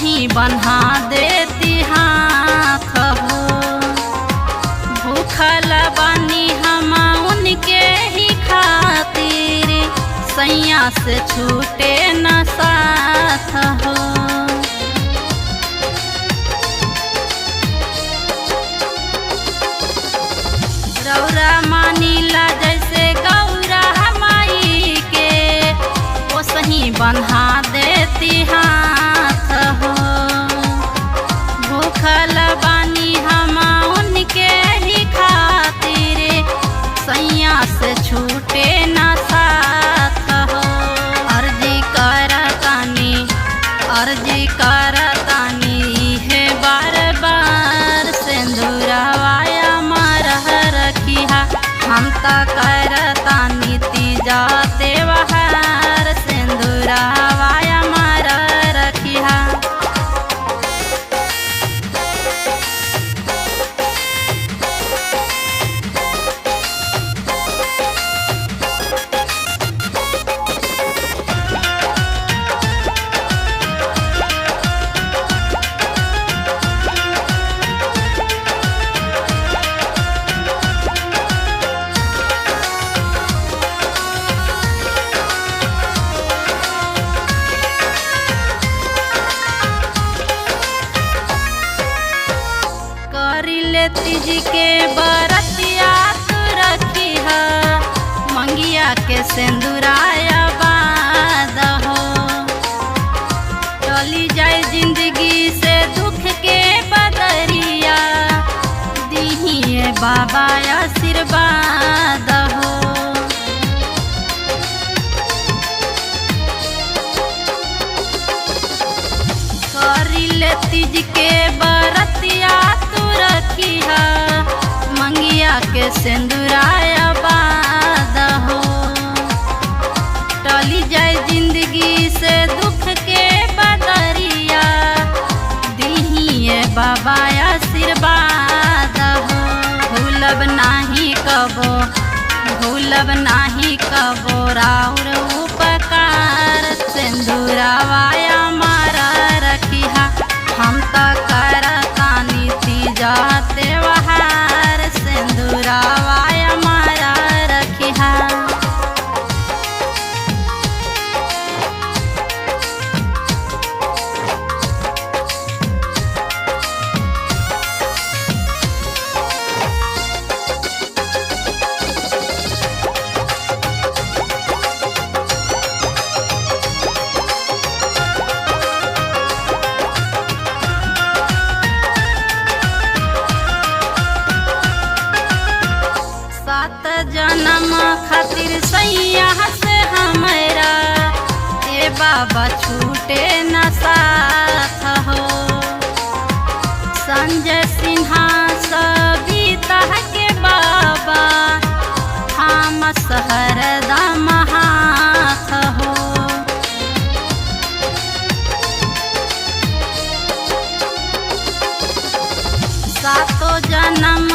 सही बन्हा देती हाथ हो। भूखल बानी हम उनके ही खातिर, सैया से छूटे न साथ हो। रौरा मानीला जैसे गौरा माई के, वो सही बन्हा देती हाथ हो। भूखल बानी हम उनके ही खातिर, सैया से छूटे न साथ हो। अर्जी करतानी है बार बार, सिंदूरवाया मरह रखिहा। हम त करतानी तीजा त्योहार, सिंदूरवाया मरह रखिहा। तीज के बरतिया तू रखिहा, मंगिया के सिंदूराया बाद हो। चली जाए जिंदगी से दुख के बदरिया, दीहिए बाबा आशीर्वाद हो। करिले तीज के बरतिया तू रखिहा, मंगिया के सिंदूराया बाद हो। टली जाए जिंदगी से दुख के बदरिया, दीहिए बाबा आशीर्वाद हो। भूलब नाही कबो राउर उपकार, सिंदूरवाया मारा रखिहा। हम त करतानी तीजा त्योहार, सिंदूरवाया मारा रखिहा। जन्म खातिर सैया से हमरा, ए बाबा छूटे न साथ हो। संजय सिन्हा सविता के बाबा, हम हरदम हाथ हो। सातो जन्म